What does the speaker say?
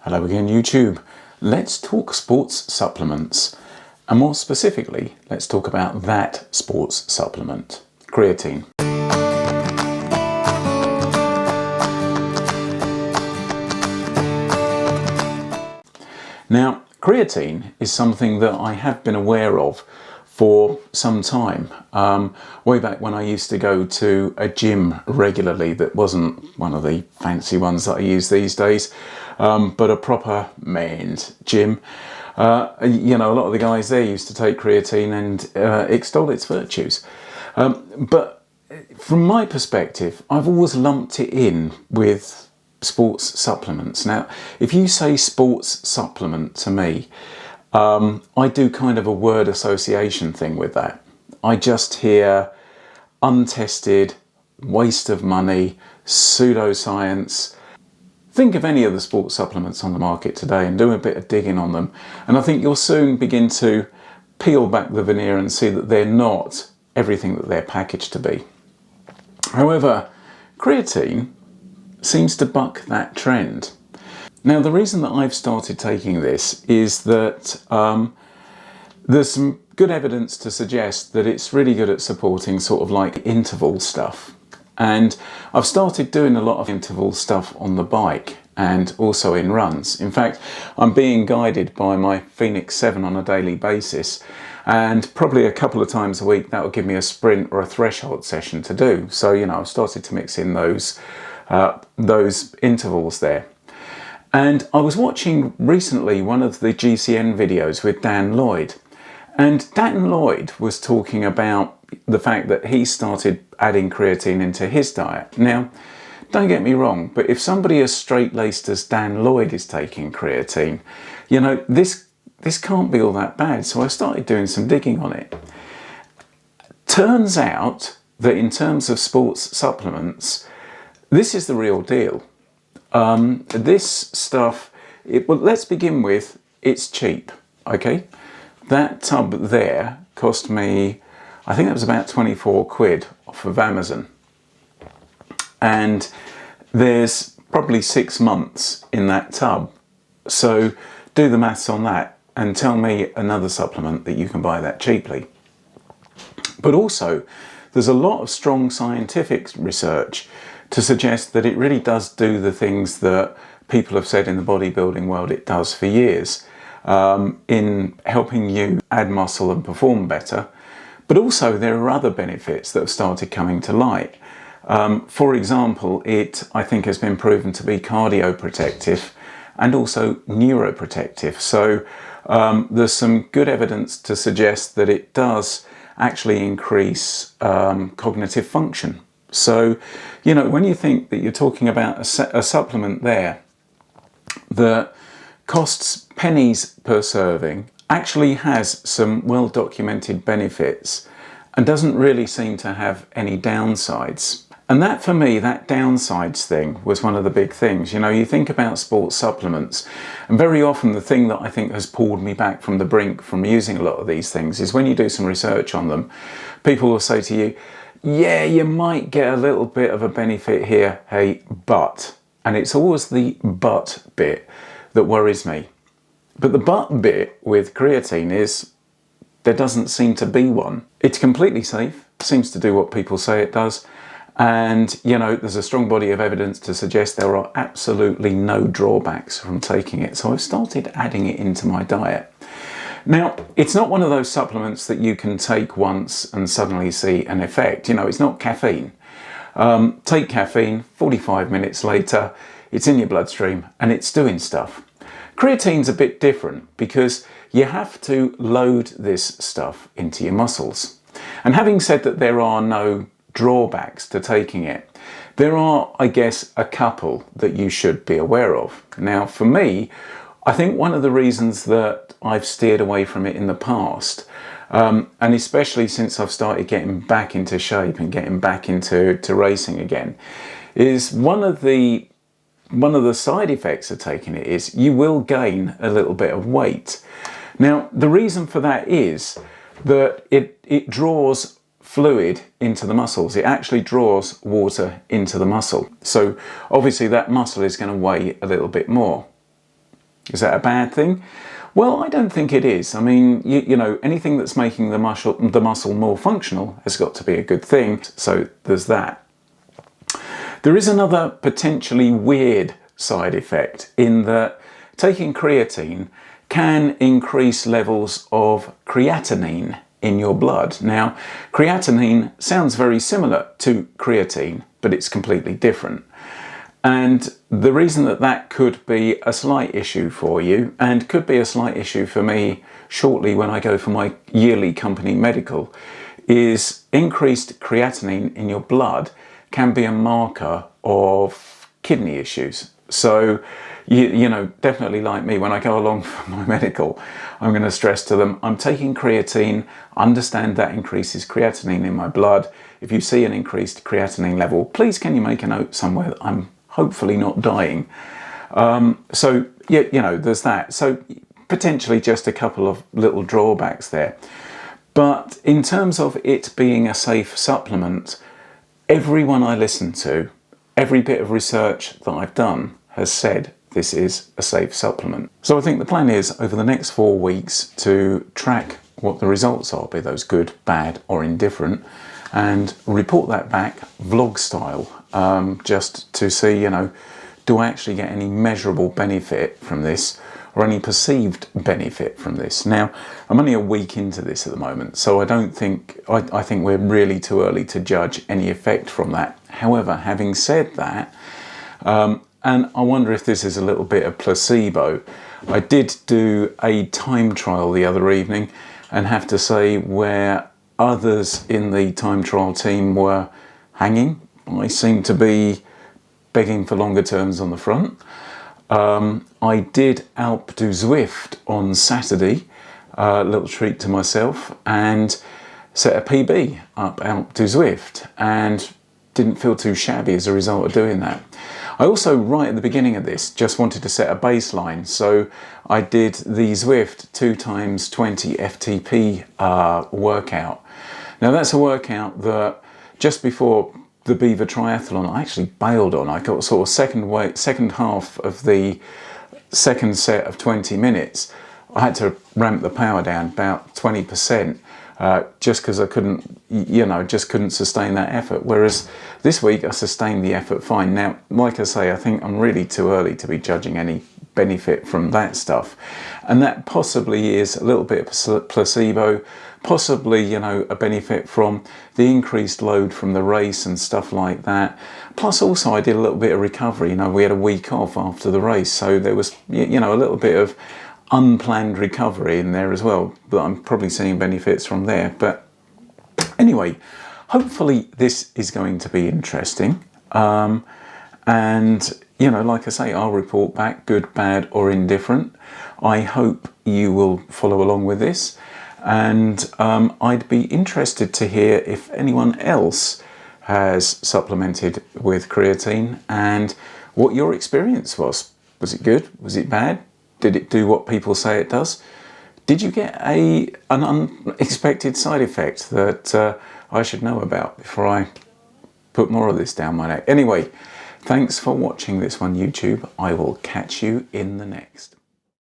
Hello again, YouTube. Let's talk sports supplements. And more specifically, let's talk about that sports supplement, creatine. Now, creatine is something that I have been aware of for some time. Way back when I used to go to a gym regularly that wasn't one of the fancy ones that I use these days, but a proper men's gym. You know, a lot of the guys there used to take creatine and extol its virtues. But from my perspective, I've always lumped it in with sports supplements. Now, if you say sports supplement to me, I do kind of a word association thing with that. I just hear untested, waste of money, pseudoscience. Think of any of the sports supplements on the market today and do a bit of digging on them. And I think you'll soon begin to peel back the veneer and see that they're not everything that they're packaged to be. However, creatine seems to buck that trend. Now, the reason that I've started taking this is that there's some good evidence to suggest that it's really good at supporting sort of like interval stuff. And I've started doing a lot of interval stuff on the bike and also in runs. In fact, I'm being guided by my Phoenix 7 on a daily basis, and probably a couple of times a week that will give me a sprint or a threshold session to do. So, you know, I've started to mix in those intervals there. And I was watching recently one of the GCN videos with Dan Lloyd, and Dan Lloyd was talking about the fact that he started adding creatine into his diet. Now, don't get me wrong, but if somebody as straight-laced as Dan Lloyd is taking creatine, you know, this can't be all that bad. So I started doing some digging on it. Turns out that in terms of sports supplements, this is the real deal. This stuff, well, let's begin with, it's cheap, okay? That tub there cost me, I think that was about 24 quid off of Amazon. And there's probably 6 months in that tub. So do the maths on that and tell me another supplement that you can buy that cheaply. But also, there's a lot of strong scientific research to suggest that it really does do the things that people have said in the bodybuilding world it does for years, in helping you add muscle and perform better. But also there are other benefits that have started coming to light. For example, it, I think, has been proven to be cardioprotective and also neuroprotective. So there's some good evidence to suggest that it does actually increase cognitive function. So, you know, when you think that you're talking about a supplement there that costs pennies per serving, actually has some well-documented benefits and doesn't really seem to have any downsides. And that, for me, that downsides thing was one of the big things. You know, you think about sports supplements, and very often the thing that I think has pulled me back from the brink from using a lot of these things is when you do some research on them, people will say to you, yeah, you might get a little bit of a benefit here, hey, but. And it's always the but bit that worries me. But the but bit with creatine is there doesn't seem to be one. It's completely safe, seems to do what people say it does. And, you know, there's a strong body of evidence to suggest there are absolutely no drawbacks from taking it. So I've started adding it into my diet. Now, it's not one of those supplements that you can take once and suddenly see an effect. You know, it's not caffeine. Take caffeine, 45 minutes later, it's in your bloodstream and it's doing stuff. Creatine's a bit different because you have to load this stuff into your muscles. And having said that there are no drawbacks to taking it, there are, I guess, a couple that you should be aware of. Now, for me, I think one of the reasons that I've steered away from it in the past, and especially since I've started getting back into shape and getting back into racing again, is one of the side effects of taking it is you will gain a little bit of weight. Now, the reason for that is that it draws fluid into the muscles. It actually draws water into the muscle. So obviously that muscle is going to weigh a little bit more. Is that a bad thing? Well, I don't think it is. I mean, you know, anything that's making the muscle more functional has got to be a good thing. So there's that. There is another potentially weird side effect in that taking creatine can increase levels of creatinine in your blood. Now, creatinine sounds very similar to creatine, but it's completely different. And the reason that that could be a slight issue for you, and could be a slight issue for me shortly when I go for my yearly company medical, is increased creatinine in your blood can be a marker of kidney issues. So, you know, definitely like me, when I go along for my medical, I'm going to stress to them, I'm taking creatine, understand that increases creatinine in my blood. If you see an increased creatinine level, please can you make a note somewhere that I'm hopefully not dying. So, yeah, you know, there's that. So potentially just a couple of little drawbacks there. But in terms of it being a safe supplement, everyone I listen to, every bit of research that I've done has said this is a safe supplement. So I think the plan is over the next 4 weeks to track what the results are, be those good, bad or indifferent, and report that back vlog style, just to see, you know, do I actually get any measurable benefit from this or any perceived benefit from this. Now, I'm only a week into this at the moment, so I don't think, I think we're really too early to judge any effect from that. However, having said that, and I wonder if this is a little bit of placebo, I did do a time trial the other evening and have to say where others in the time trial team were hanging, I seemed to be begging for longer terms on the front. I did Alpe du Zwift on Saturday, a little treat to myself, and set a PB up Alpe du Zwift and didn't feel too shabby as a result of doing that. I also, right at the beginning of this, just wanted to set a baseline. So I did the Zwift 2x20 FTP workout. Now that's a workout that just before the Beaver Triathlon I actually bailed on. I got sort of second half of the second set of 20 minutes. I had to ramp the power down about 20%. Just because I couldn't, you know, just couldn't sustain that effort. Whereas this week I sustained the effort fine. Now, like I say, I think I'm really too early to be judging any benefit from that stuff. And that possibly is a little bit of placebo, possibly, you know, a benefit from the increased load from the race and stuff like that. Plus also I did a little bit of recovery. You know, we had a week off after the race, so there was, you know, a little bit of unplanned recovery in there as well, but I'm probably seeing benefits from there. But anyway, hopefully this is going to be interesting, and you know, like I say, I'll report back good, bad or indifferent. I hope you will follow along with this, and I'd be interested to hear if anyone else has supplemented with creatine and what your experience was. Was it good? Was it bad? Did it do what people say it does? Did you get an unexpected side effect that I should know about before I put more of this down my neck? Anyway, thanks for watching this one, YouTube. I will catch you in the next.